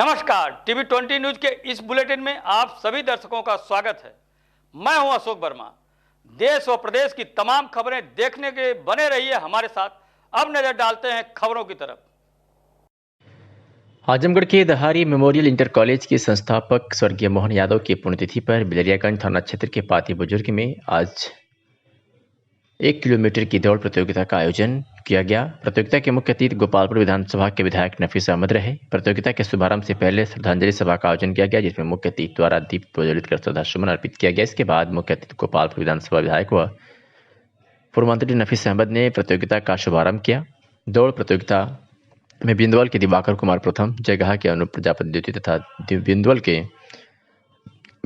नमस्कार, TV 20 news के इस बुलेटिन में आप सभी दर्शकों का स्वागत है। मैं हूं अशोक वर्मा। देश व प्रदेश की तमाम खबरें देखने के लिए बने रहिए हमारे साथ। अब नजर डालते हैं खबरों की तरफ। आजमगढ़ के दहारी मेमोरियल इंटर कॉलेज के संस्थापक स्वर्गीय मोहन यादव की पुण्यतिथि पर बिलरियागंज थाना क्षेत्र के पाती बुजुर्ग में आज 1 किलोमीटर की दौड़ प्रतियोगिता का आयोजन किया गया। प्रतियोगिता के मुख्य अतिथि गोपालपुर विधानसभा के विधायक नफीस अहमद रहे। प्रतियोगिता के शुभारंभ से पहले श्रद्धांजलि सभा का आयोजन किया गया, जिसमें मुख्य अतिथि द्वारा दीप प्रज्वलित कर श्रद्धासुमन अर्पित किया गया। इसके बाद मुख्य अतिथि गोपालपुर विधानसभा विधायक व पूर्व मंत्री नफीस अहमद ने प्रतियोगिता का शुभारंभ किया। दौड़ प्रतियोगिता में बिंदवाल के दिवाकर कुमार प्रथम, जयगहा के अनूप प्रजापति द्वितीय तथा बिंदवाल के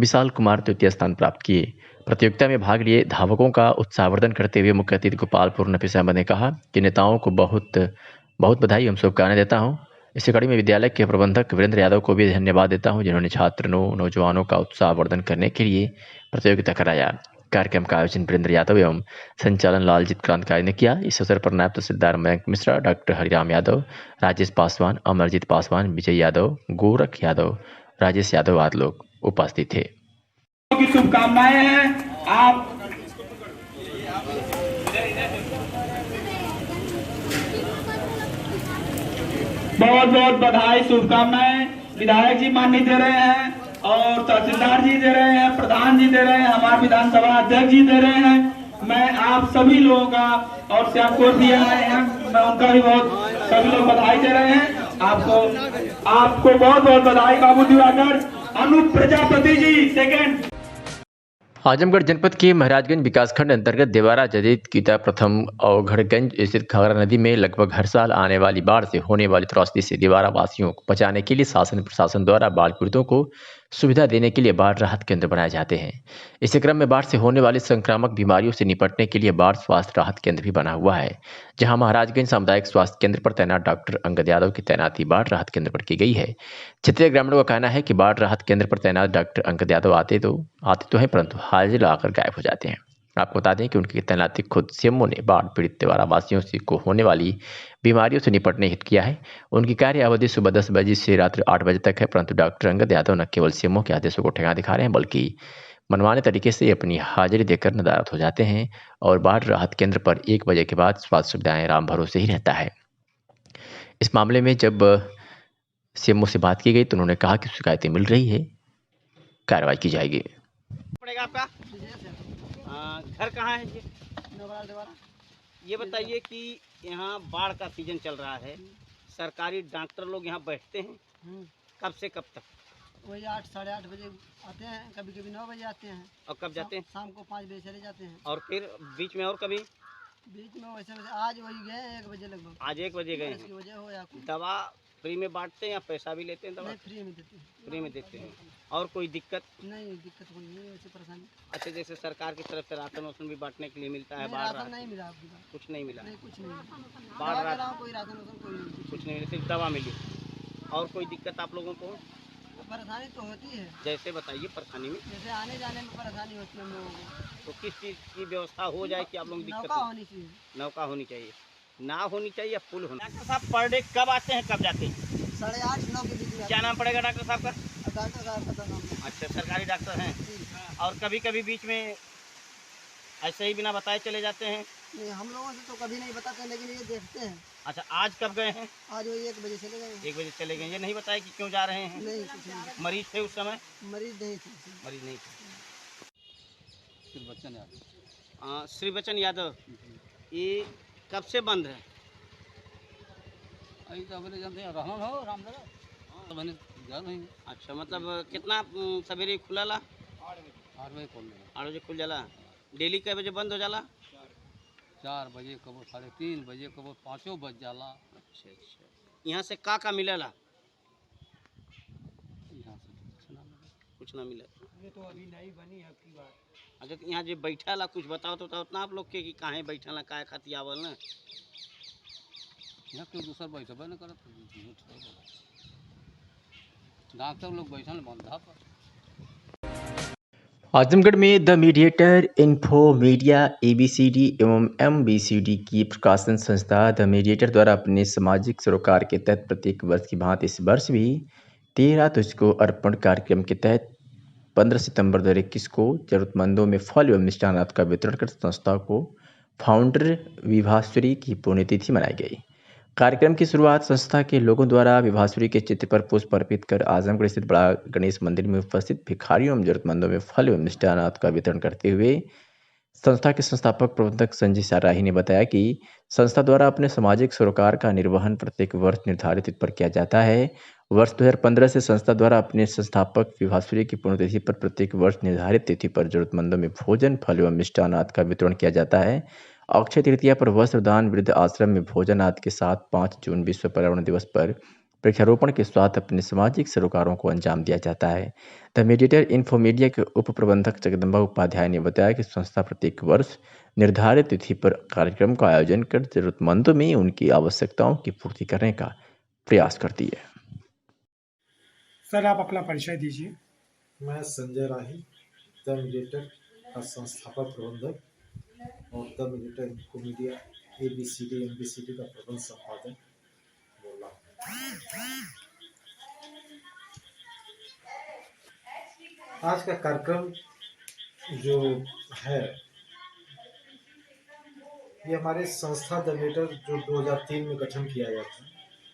विशाल कुमार तृतीय स्थान प्राप्त किए। प्रतियोगिता में भाग लिए धावकों का उत्साहवर्धन करते हुए मुख्य अतिथि गोपालपुर नफीस अहमद ने कहा कि नेताओं को बहुत बधाई एवं शुभकामनाएं देता हूं। इस कड़ी में विद्यालय के प्रबंधक वीरेंद्र यादव को भी धन्यवाद देता हूं, जिन्होंने नौजवानों का उत्साहवर्धन करने के लिए प्रतियोगिता कराया। कार्यक्रम का आयोजन वीरेंद्र यादव एवं संचालन लालजीत क्रांतिकारी ने किया। इस अवसर पर नायब तहसीलदार मयंक मिश्रा, डॉक्टर हरिराम यादव, राजेश पासवान, अमरजीत पासवान, विजय यादव, गोरख यादव, राजेश यादव आदि लोग उपस्थित थे। की शुभकामनाएं हैं। आप बहुत बहुत बधाई, शुभकामनाएं विधायक जी माननीय दे रहे हैं और तहसीलदार जी दे रहे हैं, प्रधान जी दे रहे हैं, हमारे विधानसभा अध्यक्ष जी दे रहे हैं। मैं आप सभी लोगों का और श्याम कोट भी आए हैं, मैं उनका भी बहुत सभी लोग बधाई दे रहे हैं। आपको बहुत बहुत बधाई। बाबू दिवाकर, अनूप प्रजापति जी सेकंड। आजमगढ़ जनपद के महाराजगंज विकासखंड अंतर्गत देवारा जदीद कीता प्रथम अवघड़गंज स्थित घाघरा नदी में लगभग हर साल आने वाली बाढ़ से होने वाली त्रस्त से देवारा वासियों को बचाने के लिए शासन प्रशासन द्वारा बाढ़ पीड़ितों को सुविधा देने के लिए बाढ़ राहत केंद्र बनाए जाते हैं। इसी क्रम में बाढ़ से होने वाली संक्रामक बीमारियों से निपटने के लिए बाढ़ स्वास्थ्य राहत केंद्र भी बना हुआ है, जहां महाराजगंज सामुदायिक स्वास्थ्य केंद्र पर तैनात डॉक्टर अंगद यादव की तैनाती बाढ़ राहत केंद्र पर की गई है। क्षेत्रीय ग्रामीणों का कहना है कि बाढ़ राहत केंद्र पर तैनात डॉक्टर अंगद यादव आते तो हैं, परंतु हाजिर लाकर गायब हो जाते हैं। आपको बता दें कि उनकी तैनाती खुद सीएमओ ने बाढ़ पीड़ित देवारा वासियों को होने वाली बीमारियों से निपटने हेतु किया है। उनकी कार्य अवधि सुबह 10 बजे से रात्रि 8 बजे तक है, परंतु डॉक्टर अंगद यादव न केवल सीएमओ के आदेशों को ठेका दिखा रहे हैं, बल्कि मनमाने तरीके से अपनी हाजिरी देकर नदारत हो जाते हैं और बाढ़ राहत केंद्र पर 1 बजे के बाद स्वास्थ्य सुविधाएं राम भरोसे ही रहता है। इस मामले में जब सीएमओ से बात की गई तो उन्होंने कहा कि शिकायतें मिल रही है, कार्रवाई की जाएगी। पड़ेगा आपका घर कहाँ है? ये बताइए कि यहाँ बाढ़ का सीजन चल रहा है, सरकारी डॉक्टर लोग यहाँ बैठते हैं कब से कब तक? वही 8 साढ़े 8 बजे आते हैं, कभी कभी 9 बजे आते हैं। और कब जाते हैं? शाम को 5 बजे चले जाते हैं। और फिर बीच में और कभी? बीच में वैसे आज वही गए 1 बजे लगभग। आज 1 बजे गए इसकी वजह हो या कुछ। दवा फ्री में बांटते हैं या पैसा भी लेते हैं? दवा नहीं, फ्री में देते हैं। फ्री में देते हैं। और कोई दिक्कत? नहीं, दिक्कत कोई नहीं है, वैसे परेशानी। अच्छा, जैसे सरकार की तरफ से राशन वाशन भी बांटने के लिए मिलता है? नहीं, बाढ़ राशन नहीं मिला आपकी बात। कुछ नहीं मिला? नहीं, कुछ नहीं मिला। बाढ़ कोई राशन वाशन कोई नहीं, कुछ नहीं मिला, सिर्फ दवा मिली। और कोई दिक्कत आप लोगों को? परेशानी तो होती है। जैसे बताइए परेशानी में। जैसे आने जाने में परेशानी होती है हम लोगों को। तो किस चीज़ की व्यवस्था हो जाए कि आप लोगों की दिक्कत नौका होनी चाहिए। नौका होनी चाहिए, ना होनी चाहिए या पुल होना। डॉक्टर साहब पर डे कब आते हैं कब जाते हैं? 8:30 9 के बीच में। क्या नाम पड़ेगा डॉक्टर साहब का? डॉक्टर साहब का नाम है। अच्छा, सरकारी डॉक्टर हैं। और कभी कभी बीच में ऐसे ही बिना बताए चले जाते हैं? नहीं, हम लोगों से तो कभी नहीं बताते, लेकिन ये देखते हैं। अच्छा, आज कब गए हैं? आज वही 1 बजे चले गए। 1 बजे चले गए। ये नहीं बताया कि क्यों जा रहे हैं? नहीं, कुछ नहीं। मरीज थे उस समय? मरीज नहीं थे। मरीज नहीं थे। श्री बच्चन यादव। श्री बच्चन यादव, ये कब से बंद है? अभी तो अपने जानते हैं रहन हो रामनगर तो मैंने जा रही हूँ। अच्छा, मतलब कितना सवेरे खुला ला? 8 बजे खोल देगा। 8 बजे खुल जाला। डेली कै बजे बंद हो जाला? 4 बजे कबो 3:30 बजे कबो 5 बज जाला। अच्छा अच्छा, यहाँ से का मिलेला? यहाँ से कुछ ना मिले। ये तो अभी नहीं बनी है आपकी बात। अच्छा, तो यहाँ जो बैठा ला कुछ बताओ तो उतना आप लोग के कि काहे बैठा ला, काहे खातिर आवल ना? यहाँ कोई दूसरा बैठबे न करत, डॉक्टर लोग बैठल बंधा पर। आजमगढ़ में the mediator info media ABCD एवं MBCD की प्रकाशन संस्था द मीडिएटर द्वारा अपने सामाजिक सरोकार के तहत प्रत्येक वर्ष की भांति इस वर्ष भी 13 तुझको अर्पण कार्यक्रम के तहत 15 सितंबर 2021 को जरूरतमंदों में फल एवं मिष्टान का वितरण कर संस्था को फाउंडर विभाश्वरी की पुण्यतिथि मनाई गई। कार्यक्रम की शुरुआत संस्था के लोगों द्वारा विभाश्वरी के चित्र पर पुष्प अर्पित कर आजमगढ़ स्थित बड़ा गणेश मंदिर में उपस्थित भिखारियों एवं जरूरतमंदों में फल एवं मिष्टान का वितरण करते हुए संस्था के संस्थापक प्रबंधक संजय साराही ने बताया कि संस्था द्वारा अपने सामाजिक सरोकार का निर्वहन प्रत्येक वर्ष निर्धारित तिथि पर किया जाता है। वर्ष 2015 से संस्था द्वारा अपने संस्थापक विभाश्वरी की पुण्यतिथि पर प्रत्येक वर्ष निर्धारित तिथि पर जरूरतमंदों में भोजन, फल एवं मिष्टान का वितरण किया जाता है। अक्षय तृतीया पर वस्त्र दान, वृद्ध आश्रम में भोजन आदि के साथ 5 जून विश्व पर्यावरण दिवस पर वृक्षारोपण के साथ अपने सामाजिक सरोकारों को अंजाम दिया जाता है। द मेडिएटर इन्फोमीडिया के उप प्रबंधक जगदम्बा उपाध्याय ने बताया कि संस्था प्रत्येक वर्ष निर्धारित तिथि पर कार्यक्रम का आयोजन कर जरूरतमंदों में उनकी आवश्यकताओं की पूर्ति करने का प्रयास करती है। सर, आप अपना परिचय दीजिए। मैं संजय राही, द मेडिएटर का संस्थापक प्रबंधक और the mediator Infomedia ABCD MBCD का प्रबंध संपादक बोल रहा हूँ। आज का कार्यक्रम जो है ये हमारे संस्था द मेडिएटर जो 2003 में गठन किया गया था,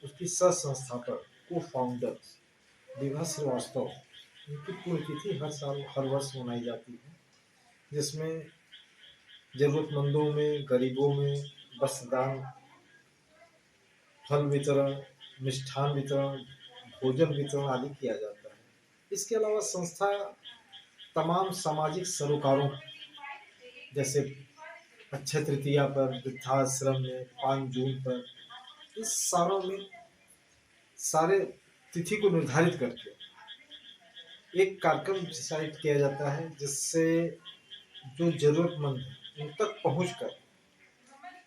उसकी सह संस्थापक को फाउंडर विभा श्रीवास्तव, उनकी पुण्यतिथि हर वर्ष मनाई जाती है, जिसमें जरूरतमंदों में, गरीबों में वस्त्रदान, फल वितरण, मिष्ठान वितरण, भोजन वितरण आदि किया जाता है। इसके अलावा संस्था तमाम सामाजिक सरोकारों जैसे अक्षय तृतीया पर, वृद्धाश्रम में, 5 जून पर, इस सारों में सारे तिथि को निर्धारित करके एक कार्यक्रम डिसाइड किया जाता है, जिससे जो जरूरतमंद है उन तक पहुंचकर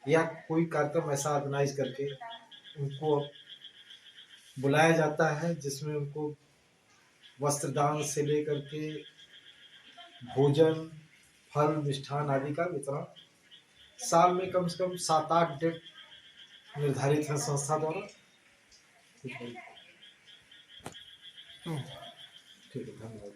या कोई कार्यक्रम ऐसा ऑर्गेनाइज करके उनको बुलाया जाता है, जिसमें उनको वस्त्रदान से लेकर के भोजन, फल, मिष्ठान आदि का वितरण साल में कम से कम 7-8 डेट निर्धारित है संस्था द्वारा। ठीक है, धन्यवाद।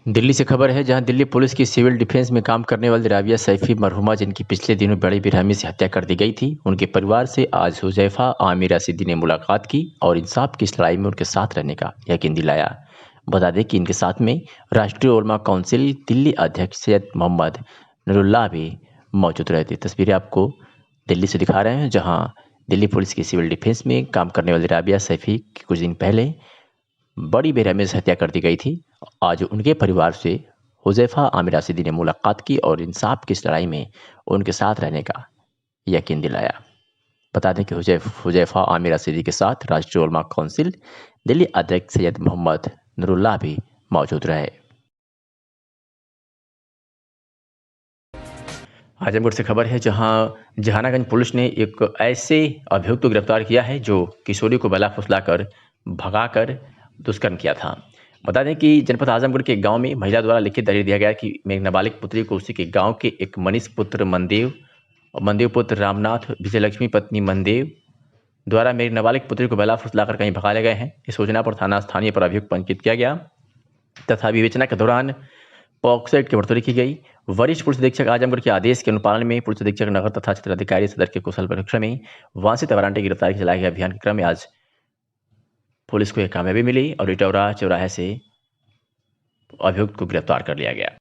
दिल्ली से खबर है, जहां दिल्ली पुलिस की सिविल डिफेंस में काम करने वाली राबिया सैफी मरहुमा, जिनकी पिछले दिनों बड़ी बेरहमी से हत्या कर दी गई थी, उनके परिवार से आज हुजैफा आमिर रशीदी ने मुलाकात की और इंसाफ की इस लड़ाई में उनके साथ रहने का यकीन दिलाया। बता दें कि इनके साथ में राष्ट्रीय उलमा काउंसिल दिल्ली अध्यक्ष सैयद मोहम्मद नूरुल्लाह भी मौजूद रहे थे। तस्वीरें आपको दिल्ली से दिखा रहे हैं, जहाँ दिल्ली पुलिस की सिविल डिफेंस में काम करने वाली राबिया सैफी की कुछ दिन पहले बड़ी बेरहमी से हत्या कर दी गई थी। आज उनके परिवार से हुजैफा आमिर रशीदी ने मुलाकात की और इंसाफ की इस लड़ाई में उनके साथ रहने का यकीन दिलाया। बता दें कि हुजैफा आमिर रशीदी के साथ राष्ट्रीय उलमा काउंसिल दिल्ली अध्यक्ष सैयद मोहम्मद नूरुल्लाह भी मौजूद रहे। आजमगढ़ से खबर है, जहां जहानागंज पुलिस ने एक ऐसे अभियुक्त को गिरफ्तार किया है जो किशोरी को बला फुसलाकर भगाकर दुष्कर्म किया था। बता दें कि जनपद आजमगढ़ के गांव में महिला द्वारा लिखित दलील दिया गया कि मेरी नाबालिग पुत्री को उसी के गांव के एक मनीष पुत्र मनदेव पुत्र रामनाथ, विजयलक्ष्मी पत्नी मनदेव द्वारा मेरी नाबालिग पुत्री को बला फुसलाकर कहीं भगा ले गए हैं। इस सूचना पर थाना स्थानीय पर अभियुक्त पंजीकृत किया गया तथा विवेचना के दौरान पॉक्सो एक्ट की बढ़ोतरी की गई। वरिष्ठ पुलिस अधीक्षक आजमगढ़ के आदेश के अनुपालन में पुलिस अधीक्षक नगर तथा क्षेत्राधिकारी सदर के कुशल परीक्षण में वांछित वारंटी की गिरफ्तारी चलाए गए अभियान के क्रम में आज पुलिस को एक कामयाबी मिली और इटौरा चौराहे से अभियुक्त को गिरफ्तार कर लिया गया।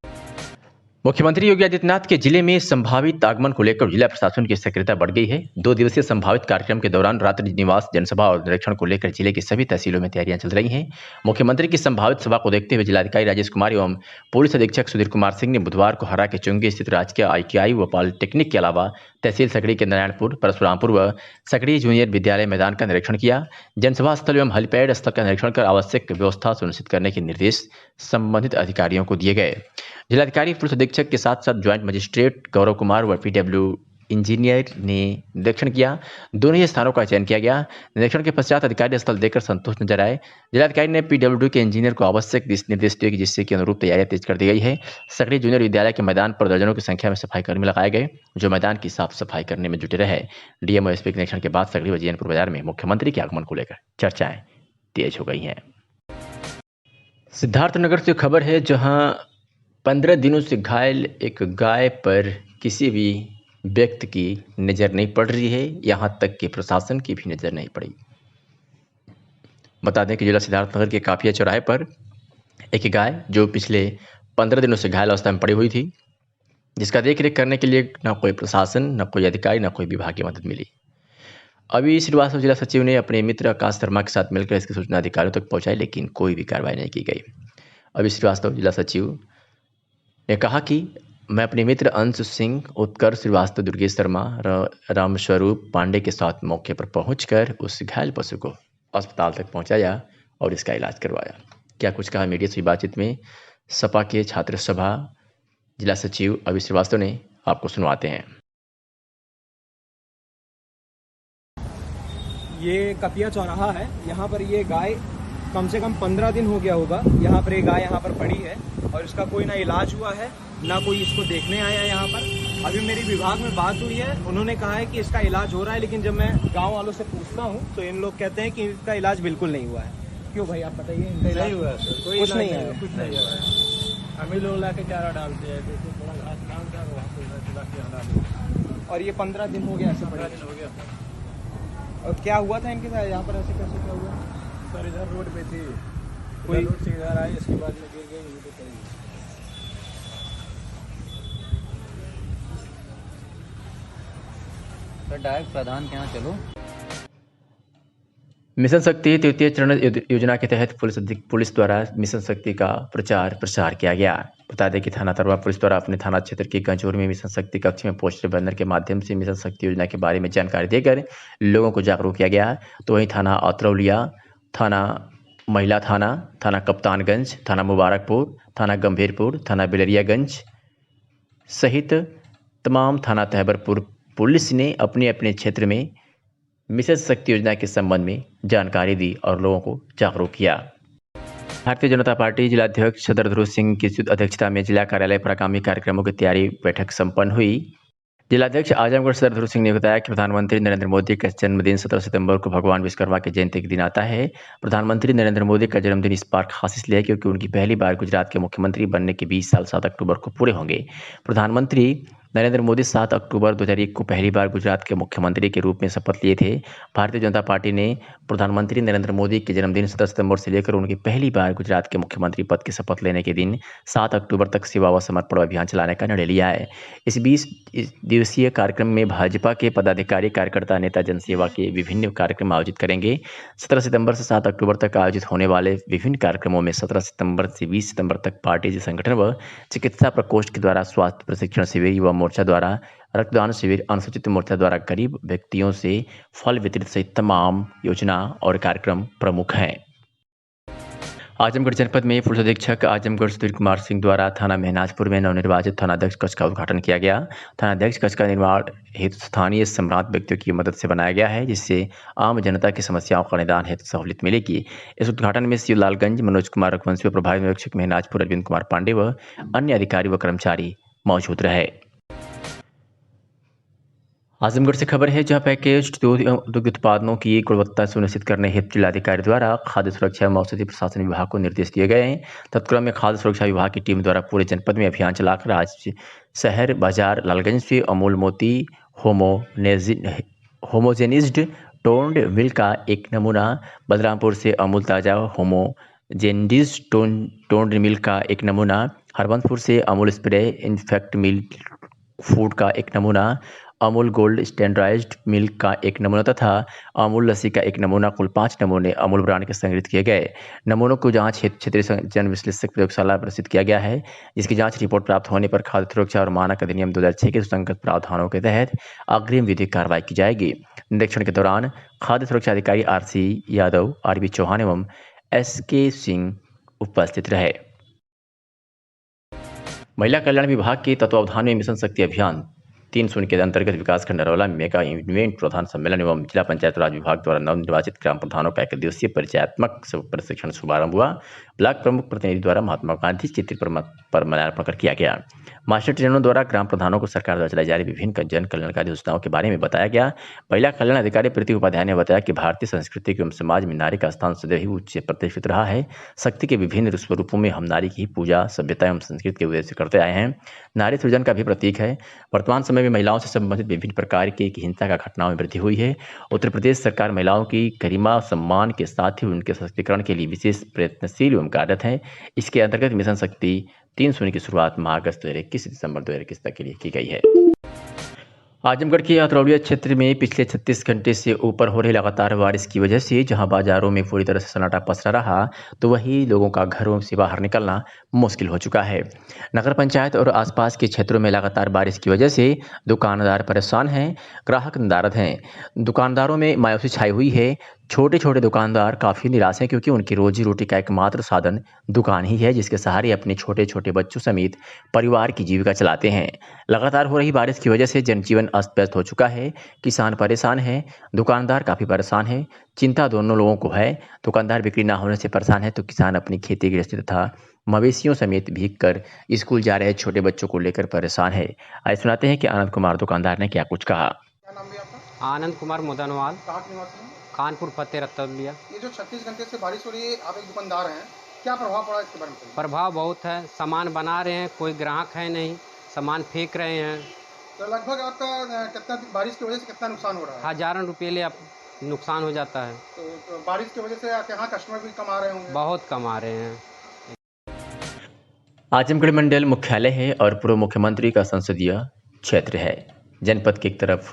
मुख्यमंत्री योगी आदित्यनाथ के जिले में संभावित आगमन को लेकर जिला प्रशासन की सक्रियता बढ़ गई है। 2 दिवसीय संभावित कार्यक्रम के दौरान रात्रि निवास, जनसभा और निरीक्षण को लेकर जिले की सभी तहसीलों में तैयारियां चल रही हैं। मुख्यमंत्री की संभावित सभा को देखते हुए जिलाधिकारी राजेश कुमार एवं पुलिस अधीक्षक सुधीर कुमार सिंह ने बुधवार को हरा के चुंगी स्थित राजकीय ITI व पॉलिटेक्निक के अलावा तहसील सकड़ी के नारायणपुर, परशुरामपुर व सकड़ी जूनियर विद्यालय मैदान का निरीक्षण किया। जनसभा स्थल एवं हेलीपैड स्थल का निरीक्षण कर आवश्यक व्यवस्था सुनिश्चित करने के निर्देश संबंधित अधिकारियों को दिए गए। जिलाधिकारी पुलिस अधीक्षक के साथ साथ ज्वाइंट मजिस्ट्रेट गौरव कुमार व इंजीनियर ने निरीक्षण किया। दोनों ही स्थानों का चयन किया गया। निरीक्षण के पश्चात अधिकारी स्थल देखकर संतुष्ट नजर आए। जिलाधिकारी ने पीडब्ल्यूडी के इंजीनियर को आवश्यक निर्देश दिए कि जिससे कि अनुरूप तैयारियां तेज कर दी गई है। सकरी जूनियर विद्यालय के मैदान पर दर्जनों की संख्या में सफाई कर्मी लगाए गए जो मैदान की साफ सफाई करने में जुटे रहे। डीएम और एसपी के निरीक्षण के बाद सकरी व जैनपुर बाजार में मुख्यमंत्री के आगमन को लेकर चर्चाएं तेज हो गई हैं। सिद्धार्थनगर से खबर है, जहां 15 दिनों से घायल एक गाय पर किसी भी व्यक्ति की नज़र नहीं पड़ रही है, यहां तक कि प्रशासन की भी नज़र नहीं पड़ी। बता दें कि जिला सिद्धार्थनगर के काफिया चौराहे पर एक गाय जो पिछले 15 दिनों से घायल अवस्था में पड़ी हुई थी, जिसका देखरेख करने के लिए न कोई प्रशासन, न कोई अधिकारी, न कोई विभाग की मदद मिली। अभी श्रीवास्तव जिला सचिव ने अपने मित्र आकाश शर्मा के साथ मिलकर इसकी सूचना अधिकारियों तक पहुंचाई, लेकिन कोई भी कार्रवाई नहीं की गई। अभी श्रीवास्तव जिला सचिव ने कहा कि मैं अपने मित्र अंश सिंह, उत्कर्ष श्रीवास्तव, दुर्गेश शर्मा, रामस्वरूप पांडे के साथ मौके पर पहुंचकर उस घायल पशु को अस्पताल तक पहुंचाया और इसका इलाज करवाया। क्या कुछ कहा मीडिया से बातचीत में सपा के छात्र सभा जिला सचिव अभी श्रीवास्तव ने, आपको सुनवाते हैं। ये कपिया चौराहा है, यहाँ पर ये गाय कम से कम 15 दिन हो गया होगा। यहाँ पर ये गाय यहाँ पर पड़ी है और इसका कोई ना इलाज हुआ है, ना कोई इसको देखने आया यहाँ पर। अभी मेरी विभाग में बात हुई है, उन्होंने कहा है कि इसका इलाज हो रहा है, लेकिन जब मैं गांव वालों से पूछता हूँ तो इन लोग कहते हैं कि इसका इलाज बिल्कुल नहीं हुआ है। क्यों भाई, आप बताइए। इनका इलाज नहीं हुआ है सर, कोई कुछ नहीं है, कुछ नहीं हुआ है। हम ही लोग ला के चारा डालते हैं, थोड़ा घास डाल कर वहाँ पे, और ये 15 दिन हो गया ऐसे, 15 दिन हो गया। और क्या हुआ था इनके साथ यहाँ पर, ऐसे कैसे क्या हुआ सर? इधर रोड पे थी, कोई रोड से इधर आई, इसके बाद में गिर गई। सर डायरेक्ट प्रधान के यहाँ चलो। मिशन शक्ति तृतीय चरण योजना के तहत पुलिस द्वारा मिशन शक्ति का प्रसार किया गया। बता दें कि थाना तरवा पुलिस द्वारा अपने थाना क्षेत्र के गंजौर में मिशन शक्ति कक्ष में पोस्टर बैनर के माध्यम से मिशन शक्ति योजना के बारे में जानकारी देकर लोगों को जागरूक किया गया। तो वहीं थाना अतरौलिया, थाना महिला थाना, थाना कप्तानगंज, थाना मुबारकपुर, थाना गंभीरपुर, थाना बिलरियागंज सहित तमाम थाना तहबरपुर पुलिस ने अपने अपने क्षेत्र में मिशन शक्ति योजना के संबंध में जानकारी दी और लोगों को जागरूक किया। भारतीय जनता पार्टी जिलाध्यक्ष शरदध्रुव सिंह की अध्यक्षता में जिला कार्यालय पर आगामी कार्यक्रमों की तैयारी बैठक संपन्न हुई। जिलाध्यक्ष आजमगढ़ शरदध्रुव सिंह ने बताया कि प्रधानमंत्री नरेंद्र मोदी का जन्मदिन 17 सितंबर को भगवान विश्वकर्मा की जयंती के दिन आता है। प्रधानमंत्री नरेंद्र मोदी का जन्मदिन इस बार खास इसलिए है क्योंकि उनकी पहली बार गुजरात के मुख्यमंत्री बनने के 20 साल 7 अक्टूबर को पूरे होंगे। प्रधानमंत्री नरेंद्र मोदी 7 अक्टूबर 2001 को पहली बार गुजरात के मुख्यमंत्री के रूप में शपथ लिए थे। भारतीय जनता पार्टी ने प्रधानमंत्री नरेंद्र मोदी के जन्मदिन 17 सितंबर से लेकर उनकी पहली बार गुजरात के मुख्यमंत्री पद की शपथ लेने के दिन 7 अक्टूबर तक सेवा व समर्पण अभियान चलाने का निर्णय लिया है। इस 20 दिवसीय कार्यक्रम में भाजपा के पदाधिकारी, कार्यकर्ता, नेता जनसेवा के विभिन्न कार्यक्रम आयोजित करेंगे। 17 सितंबर से 7 अक्टूबर तक आयोजित होने वाले विभिन्न कार्यक्रमों में 17 सितंबर से 20 सितंबर तक पार्टी संगठन व चिकित्सा प्रकोष्ठ के द्वारा स्वास्थ्य प्रशिक्षण शिविर, युवा मोर्चा द्वारा रक्तदान शिविर, अनुसूचित मोर्चा द्वारा गरीब व्यक्तियों से फल वितरित सहित तमाम योजना और कार्यक्रम प्रमुख हैं। आजमगढ़ जनपद में पुलिस अधीक्षक आजमगढ़ सुधीर कुमार सिंह द्वारा थाना महनाजपुर में नवनिर्वाचित थानाध्यक्ष कक्ष का उद्घाटन किया गया। थानाध्यक्ष कक्ष का निर्माण हेतु स्थानीय सम्राट व्यक्तियों की मदद से बनाया गया है, जिससे आम जनता की समस्याओं का निदान हेतु सहूलियत मिलेगी। इस उद्घाटन में शिवलालगंज मनोज कुमार रघुवंशी, प्रभारी निरीक्षक महनाजपुर अरविंद कुमार पांडे व अन्य अधिकारी व कर्मचारी मौजूद रहे। आजमगढ़ से खबर है, जहां पैकेज दुग्ध उत्पादों की गुणवत्ता सुनिश्चित करने हेतु जिलाधिकारी द्वारा खाद्य सुरक्षा एवं औषधि प्रशासन विभाग को निर्देश दिए गए हैं। तत्क्रम में खाद्य सुरक्षा विभाग की टीम द्वारा पूरे जनपद में अभियान चलाकर आज शहर बाजार लालगंज से अमूल मोती होमोजेनिज्ड टोन्ड मिल्क का एक नमूना, बलरामपुर से अमूल ताज़ा होमोजेनिज्ड टोन्ड मिल्क का एक नमूना, हरबंसपुर से Amul spray infect milk food का एक नमूना, अमूल गोल्ड स्टैंडर्डाइज्ड मिल्क का एक नमूना तथा अमूल लस्सी का एक नमूना, कुल 5 नमूने अमूल ब्रांड के संग्रहित किए गए। नमूनों को जांच हेतु क्षेत्रीय जन विश्लेषक प्रयोगशाला प्रस्तुत किया गया है, जिसकी जांच रिपोर्ट प्राप्त होने पर खाद्य सुरक्षा और मानक अधिनियम 2006 के सुसंगत प्रावधानों के तहत अग्रिम विधिक कार्रवाई की जाएगी। निरीक्षण के दौरान खाद्य सुरक्षा अधिकारी RC यादव, RB चौहान एवं SK सिंह उपस्थित रहे। महिला कल्याण विभाग के तत्वावधान में मिशन शक्ति अभियान 3 के अंतर्गत विकासखंड नरौला में मेगा इवेंट प्रधान सम्मेलन एवं जिला पंचायत राज विभाग द्वारा नवनिर्वाचित ग्राम प्रधानों का 1 दिवसीय परिचयात्मक प्रशिक्षण शुभारंभ हुआ। ब्लॉक प्रमुख प्रतिनिधि द्वारा महात्मा गांधी चित्र पर माल्यार्पण कर किया गया। मास्टर ट्रेनरों द्वारा ग्राम प्रधानों को सरकार द्वारा चलाई जा रही विभिन्न जन कल्याणकारी योजनाओं के बारे में बताया गया। महिला कल्याण अधिकारी प्रीति उपाध्याय ने बताया कि भारतीय संस्कृति एवं समाज में नारी का स्थान सदैव ही उच्च प्रतिष्ठित रहा है। शक्ति के विभिन्न स्वरूपों में हम नारी की पूजा सभ्यता एवं संस्कृति के उद्देश्य करते आए हैं। नारी सृजन का भी प्रतीक है। वर्तमान समय में महिलाओं से संबंधित विभिन्न प्रकार की हिंसा का घटनाओं में वृद्धि हुई है। उत्तर प्रदेश सरकार महिलाओं की गरिमा सम्मान के साथ ही उनके सशक्तिकरण के लिए विशेष प्रयत्नशील एवं कार्यरत है। इसके अंतर्गत मिशन शक्ति 3 की शुरुआत माह अगस्त 2021 से दिसंबर 2021 तक के लिए की गई है। आजमगढ़ के अतरौलिया क्षेत्र में पिछले 36 घंटे से ऊपर हो रही लगातार बारिश की वजह से जहां बाजारों में पूरी तरह से सन्नाटा पसरा रहा, तो वहीं लोगों का घरों से बाहर निकलना मुश्किल हो चुका है। नगर पंचायत और आसपास के क्षेत्रों में लगातार बारिश की वजह से दुकानदार परेशान हैं, ग्राहक नदारद हैं। दुकानदारों में मायूसी छाई हुई है। छोटे छोटे दुकानदार काफ़ी निराश हैं क्योंकि उनकी रोजी रोटी का एकमात्र साधन दुकान ही है, जिसके सहारे अपने छोटे छोटे बच्चों समेत परिवार की जीविका चलाते हैं। लगातार हो रही बारिश की वजह से जनजीवन अस्त व्यस्त हो चुका है। किसान परेशान हैं, दुकानदार काफ़ी परेशान हैं। चिंता दोनों लोगों को है। दुकानदार बिक्री ना होने से परेशान है तो किसान अपनी खेती गृहस्थी तथा मवेशियों समेत भीग कर स्कूल जा रहे छोटे बच्चों को लेकर परेशान है। आइए सुनाते हैं कि आनंद कुमार दुकानदार ने क्या कुछ कहा। आनंद कुमार मुदनवाल, कानपुर फतेह रतौलिया। ये जो 36 घंटे से बारिश हो रही है, आप एक दुकानदार हैं, क्या प्रभाव पड़ा इसके बारे में? प्रभाव बहुत है। सामान बना रहे हैं, कोई ग्राहक है नहीं, सामान फेंक रहे हैं। तो लगभग आपका कितना बारिश की वजह से कितना नुकसान हो रहा है? हजारों रुपये ले आप नुकसान हो जाता है। तो बारिश की वजह से आपके यहाँ कस्टमर भी कम आ रहे होंगे? बहुत कम आ रहे हैं। आजमगढ़ मंडल मुख्यालय है और पूर्व मुख्यमंत्री का संसदीय क्षेत्र है। जनपद की एक तरफ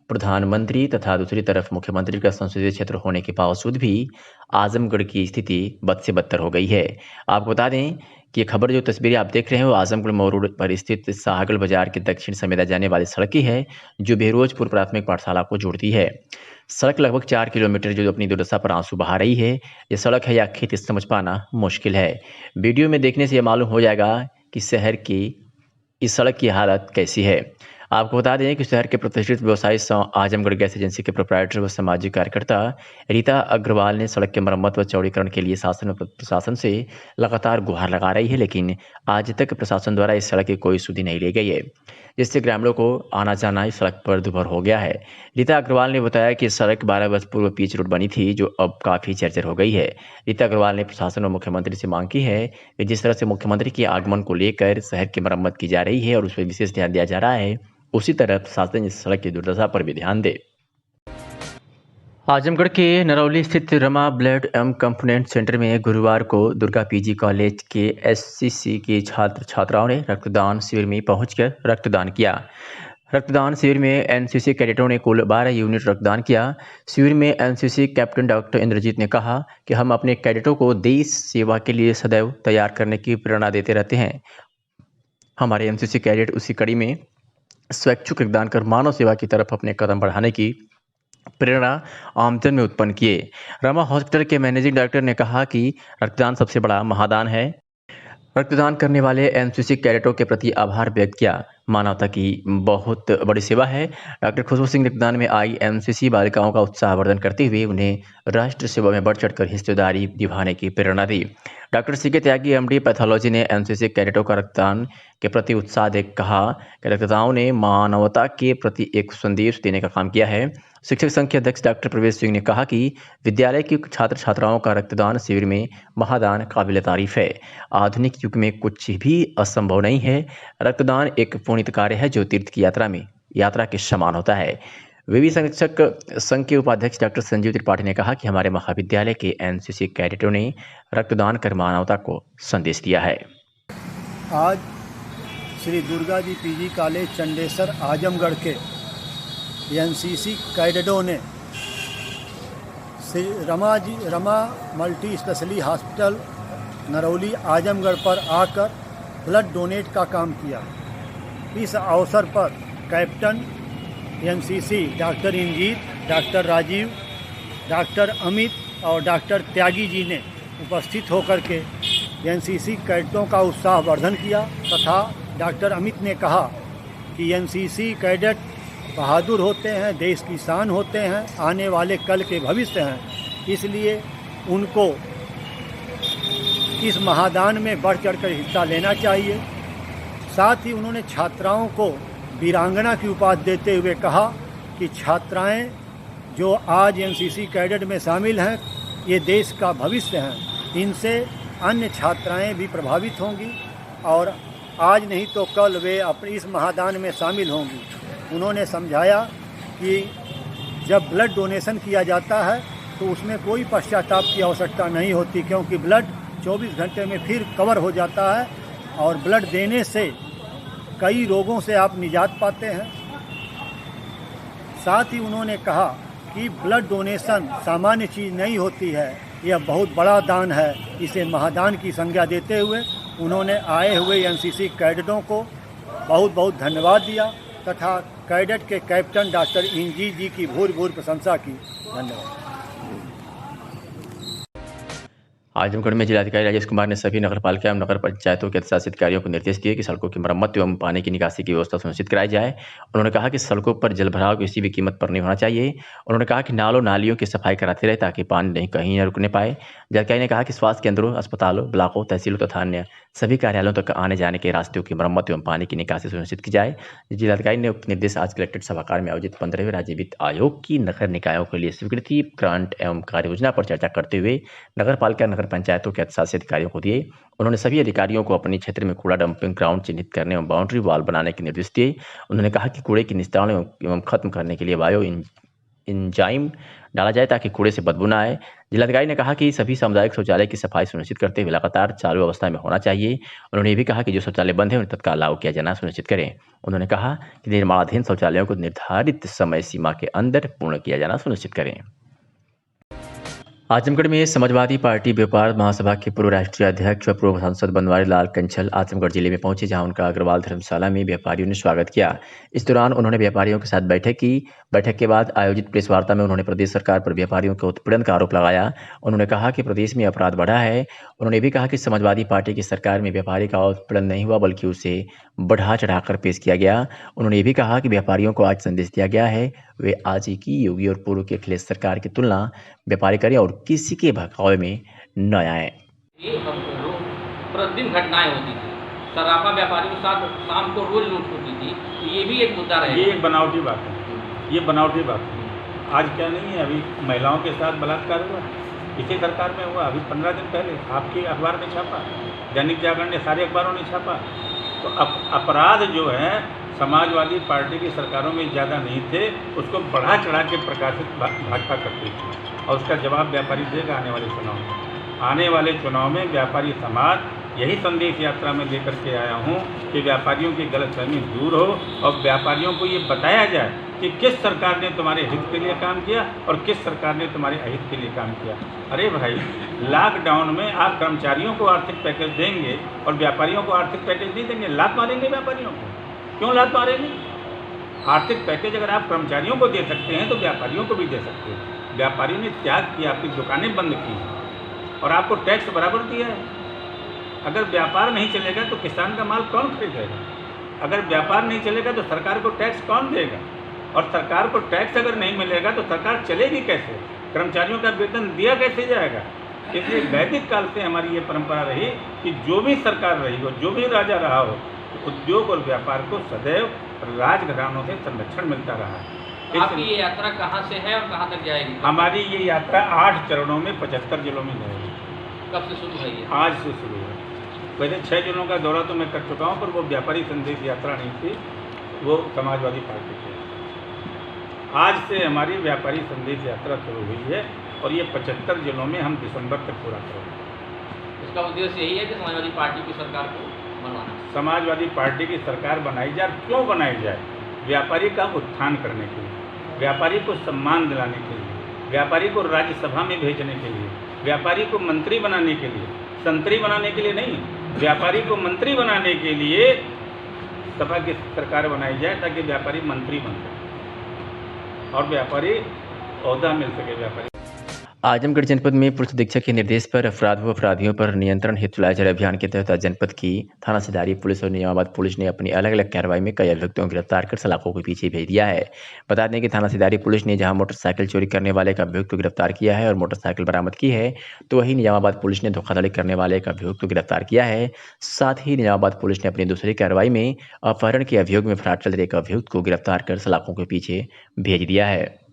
प्रधानमंत्री तथा दूसरी तरफ मुख्यमंत्री का संसदीय क्षेत्र होने के बावजूद भी आजमगढ़ की स्थिति बद से बदतर हो गई है। आपको बता दें कि ये खबर जो तस्वीरें आप देख रहे हैं वो आजमगढ़ मऊ रोड पर स्थित शाहगढ़ बाजार के दक्षिण समेदा जाने वाली सड़क की है, जो बेरोजपुर प्राथमिक पाठशाला को जोड़ती है। सड़क लगभग 4 किलोमीटर जो अपनी दुर्दशा पर आंसू बहा रही है। ये सड़क है या खेत समझ पाना मुश्किल है। वीडियो में देखने से ये मालूम हो जाएगा कि शहर की इस सड़क की हालत कैसी है। आपको बता दें कि शहर के प्रतिष्ठित व्यवसायी आजमगढ़ गैस एजेंसी के प्रोप्राइटर व सामाजिक कार्यकर्ता रीता अग्रवाल ने सड़क के मरम्मत व चौड़ीकरण के लिए शासन व प्रशासन से लगातार गुहार लगा रही है, लेकिन आज तक प्रशासन द्वारा इस सड़क की कोई सुधि नहीं ली गई है, जिससे ग्रामीणों को आना जाना इस सड़क पर दुभर हो गया है। रीता अग्रवाल ने बताया कि सड़क 12 वर्ष पूर्व पिच रोड बनी थी, जो अब काफ़ी जर्जर हो गई है। रीता अग्रवाल ने प्रशासन और मुख्यमंत्री से मांग की है कि जिस तरह से मुख्यमंत्री के आगमन को लेकर शहर की मरम्मत की जा रही है और उस पर विशेष ध्यान दिया जा रहा है, उसी तरह प्रशासन इस सड़क की दुर्दशा पर भी ध्यान दे। आजमगढ़ के नरौली स्थित रमा ब्लड एवं कंपोनेंट सेंटर में गुरुवार को दुर्गा पीजी कॉलेज के एससीसी के छात्र छात्राओं ने रक्तदान शिविर में पहुंचकर रक्तदान किया। रक्तदान शिविर में एनसीसी कैडेटों ने कुल 12 यूनिट रक्तदान किया। शिविर में एनसीसी कैप्टन डॉक्टर इंद्रजीत ने कहा कि हम अपने कैडेटों को देश सेवा के लिए सदैव तैयार करने की प्रेरणा देते रहते हैं। हमारे एनसीसी कैडेट उसी कड़ी में स्वैच्छिक रक्तदान कर मानव सेवा की तरफ अपने कदम बढ़ाने की प्रेरणा आमजन में उत्पन्न किए। रमा हॉस्पिटल के मैनेजिंग डायरेक्टर ने कहा कि रक्तदान सबसे बड़ा महादान है। रक्तदान करने वाले एनसीसी कैडेटों के प्रति आभार व्यक्त किया। मानवता की बहुत बड़ी सेवा है। डॉक्टर खुशबू सिंह रक्तदान में आई एनसीसी बालिकाओं का उत्साहवर्धन करते हुए उन्हें राष्ट्र सेवा में बढ़ चढ़कर हिस्सेदारी निभाने की प्रेरणा दी। डॉक्टर सीके त्यागी एमडी पैथोलॉजी ने एनसीसी कैडेटों का रक्तदान के प्रति उत्साह देख कहा कि रक्तदाताओं ने मानवता के प्रति एक संदेश देने का काम किया है। शिक्षक संघ के अध्यक्ष डॉक्टर प्रवेश सिंह ने कहा कि विद्यालय के छात्र छात्राओं का रक्तदान शिविर में महादान काबिल तारीफ है। आधुनिक युग में कुछ भी असंभव नहीं है। रक्तदान एक पुनीत कार्य है जो तीर्थ की यात्रा के समान होता है। विवि शिक्षक संघ के उपाध्यक्ष डॉक्टर संजीव त्रिपाठी ने कहा कि हमारे महाविद्यालय के एनसीसी कैडेटों ने रक्तदान कर मानवता को संदेश दिया है। आज श्री दुर्गा जी पीजी कॉलेज चंडेसर आजमगढ़ के एनसीसी कैडेटों ने Shri Rama multi speciality hospital Narauli Azamgarh पर आकर ब्लड डोनेट का काम किया। इस अवसर पर captain NCC doctor Injeet, doctor Rajeev, doctor Amit और डॉक्टर त्यागी जी ने उपस्थित होकर के एनसीसी कैडेटों का उत्साहवर्धन किया तथा डॉक्टर अमित ने कहा कि एनसीसी कैडेट बहादुर होते हैं, देश की शान होते हैं, आने वाले कल के भविष्य हैं, इसलिए उनको इस महादान में बढ़ चढ़कर हिस्सा लेना चाहिए। साथ ही उन्होंने छात्राओं को वीरांगना की उपाधि देते हुए कहा कि छात्राएं जो आज एनसीसी कैडेट में शामिल हैं ये देश का भविष्य हैं, इनसे अन्य छात्राएं भी प्रभावित होंगी और आज नहीं तो कल वे अपने इस महादान में शामिल होंगी। उन्होंने समझाया कि जब ब्लड डोनेशन किया जाता है तो उसमें कोई पश्चाताप की आवश्यकता नहीं होती, क्योंकि ब्लड 24 घंटे में फिर कवर हो जाता है और ब्लड देने से कई रोगों से आप निजात पाते हैं। साथ ही उन्होंने कहा कि ब्लड डोनेशन सामान्य चीज़ नहीं होती है, यह बहुत बड़ा दान है। इसे महादान की संज्ञा देते हुए उन्होंने आए हुए एनसीसी कैडेटों को बहुत बहुत धन्यवाद दिया तथा कैडेट के कैप्टन डॉक्टर इंजी जी की भूरि भूरि प्रशंसा की। धन्यवाद। आजमगढ़ में जिलाधिकारी राजेश कुमार ने सभी नगरपालिका एवं नगर पंचायतों के अधिशासी अधिकारियों को निर्देश दिए कि सड़कों की मरम्मत एवं पानी की निकासी की व्यवस्था सुनिश्चित कराई जाए। उन्होंने कहा कि सड़कों पर जलभराव किसी भी कीमत पर नहीं होना चाहिए। उन्होंने कहा कि नालों नालियों की सफाई कराते रहे ताकि पानी नहीं कहीं न रुकने पाए। जिलाधिकारी ने कहा कि स्वास्थ्य केंद्रों, अस्पतालों, ब्लॉकों, तहसीलों तथा अन्य सभी कार्यालयों तक आने जाने के रास्तों की मरम्मत एवं पानी की निकासी सुनिश्चित की जाए। जिलाधिकारी ने उक्त निर्देश आज कलेक्ट्रेट सभागार में आयोजित 15वें राज्य वित्त आयोग की नगर निकायों के लिए स्वीकृति ग्रांट एवं कार्य योजना पर चर्चा करते हुए नगर पालिका नगर पंचायतों के अधिशासी अधिकारियों को दिए। उन्होंने सभी अधिकारियों को अपने क्षेत्र में कूड़ा डंपिंग ग्राउंड चिन्हित करने एवं बाउंड्री वॉल बनाने के निर्देश दिए। उन्होंने कहा कि कूड़े की निस्तारण एवं खत्म करने के लिए बायो एंजाइम डाला जाए ताकि कूड़े से बदबू न आए। जिलाधिकारी ने कहा कि सभी सामुदायिक शौचालय की सफाई सुनिश्चित करते हुए लगातार चालू अवस्था में होना चाहिए। उन्होंने ये भी कहा कि जो शौचालय बंद है उन्हें तत्काल लागू किया जाना सुनिश्चित करें। उन्होंने कहा कि निर्माणाधीन शौचालयों को निर्धारित समय सीमा के अंदर पूर्ण किया जाना सुनिश्चित करें। आजमगढ़ में समाजवादी पार्टी व्यापार महासभा के पूर्व राष्ट्रीय अध्यक्ष व पूर्व सांसद बनवारी लाल कंछल आजमगढ़ जिले में पहुंचे, जहां उनका अग्रवाल धर्मशाला में व्यापारियों ने स्वागत किया। इस दौरान उन्होंने व्यापारियों के साथ बैठक की। बैठक के बाद आयोजित प्रेस वार्ता में उन्होंने प्रदेश सरकार पर व्यापारियों के उत्पीड़न का आरोप लगाया। उन्होंने कहा कि प्रदेश में अपराध बढ़ा है। उन्होंने भी कहा कि समाजवादी पार्टी की सरकार में व्यापारी का उत्पीड़न नहीं हुआ बल्कि उसे बढ़ा चढ़ाकर पेश किया गया। उन्होंने ये भी कहा कि व्यापारियों को आज संदेश दिया गया है वे आज की योगी और पूर्व की अखिलेश सरकार की तुलना व्यापारी करें और किसी के भड़कावे में न आए। प्रतिदिन घटनाएं होती थी, सराफा व्यापारियों के साथ शाम को रोज लूट होती थी, तो ये भी एक मुद्दा रहेगा। ये एक बनावटी बात है, ये बनावटी बात है। आज क्या नहीं है, अभी महिलाओं के साथ बलात्कार हुआ, इसी सरकार में हुआ। अभी 15 दिन पहले आपके अखबार में छापा, दैनिक जागरण ने, सारे अखबारों ने छापा। तो अपराध जो है समाजवादी पार्टी की सरकारों में ज़्यादा नहीं थे, उसको बढ़ा चढ़ा के प्रकाशित भाजपा करती थी और उसका जवाब व्यापारी देगा आने वाले चुनाव में। आने वाले चुनाव में व्यापारी समाज यही संदेश यात्रा में लेकर के आया हूँ कि व्यापारियों की गलतफहमी दूर हो और व्यापारियों को ये बताया जाए कि किस सरकार ने तुम्हारे हित के लिए काम किया और किस सरकार ने तुम्हारे अहित के लिए काम किया। अरे भाई, लॉकडाउन में आप कर्मचारियों को आर्थिक पैकेज देंगे और व्यापारियों को आर्थिक पैकेज नहीं देंगे, लात मारेंगे व्यापारियों को। क्यों लात मारेंगे? आर्थिक पैकेज अगर आप कर्मचारियों को दे सकते हैं तो व्यापारियों को भी दे सकते हैं। व्यापारियों ने त्याग किया, आपकी दुकानें बंद की और आपको टैक्स बराबर दिया है। अगर व्यापार नहीं चलेगा तो किसान का माल कौन खरीदेगा? अगर व्यापार नहीं चलेगा तो सरकार को टैक्स कौन देगा? और सरकार को टैक्स अगर नहीं मिलेगा तो सरकार चलेगी कैसे? कर्मचारियों का वेतन दिया कैसे जाएगा? इसलिए वैदिक काल से हमारी ये परंपरा रही कि जो भी सरकार रही हो, जो भी राजा रहा हो, उद्योग और व्यापार को सदैव राजघरानों से संरक्षण मिलता रहा। आपकी ये यात्रा कहाँ से है और कहाँ तक जाएगी? हमारी ये यात्रा 8 चरणों में 75 जिलों में जाएगी। कब से शुरू हुई है? आज से शुरू है। वैसे 6 जिलों का दौरा तो मैं कर चुका हूँ, पर वो व्यापारी संदेश यात्रा नहीं थी, वो समाजवादी पार्टी थी। आज से हमारी व्यापारी संदेश यात्रा शुरू हुई है और ये 75 जिलों में हम दिसंबर तक पूरा करेंगे। इसका उद्देश्य यही है कि समाजवादी पार्टी की सरकार को बनवाना। समाजवादी पार्टी की सरकार बनाई जाए। क्यों बनाई जाए? व्यापारी का उत्थान करने के लिए, व्यापारी को सम्मान दिलाने के लिए, व्यापारी को राज्यसभा में भेजने के लिए, व्यापारी को मंत्री बनाने के लिए, संतरी बनाने के लिए नहीं, व्यापारी को मंत्री बनाने के लिए सभा की सरकार बनाई जाए ताकि व्यापारी मंत्री बन सके और व्यापारी ओहदा मिल सके। व्यापारी आजमगढ़ जनपद में पुलिस अधीक्षक के निर्देश पर अपराधियों पर नियंत्रण हेतु चलाए जा रहे अभियान के तहत आज जनपद की थाना सिधारी पुलिस और निजामाबाद पुलिस ने अपनी अलग अलग कार्रवाई में कई अभियुक्तों को गिरफ्तार कर सलाखों के पीछे भेज दिया है। बता दें कि थाना सिधारी पुलिस ने जहां मोटरसाइकिल चोरी करने वाले एक अभियुक्त को गिरफ्तार किया है और मोटरसाइकिल बरामद की है, तो वहीं निजामाबाद पुलिस ने धोखाधड़ी करने वाले एक अभियुक्त को गिरफ्तार किया है। साथ ही निजामाबाद पुलिस ने अपनी दूसरी कार्रवाई में अपहरण के अभियोग में फरार चल रहे एक अभियुक्त को गिरफ्तार कर सलाखों के पीछे भेज दिया है।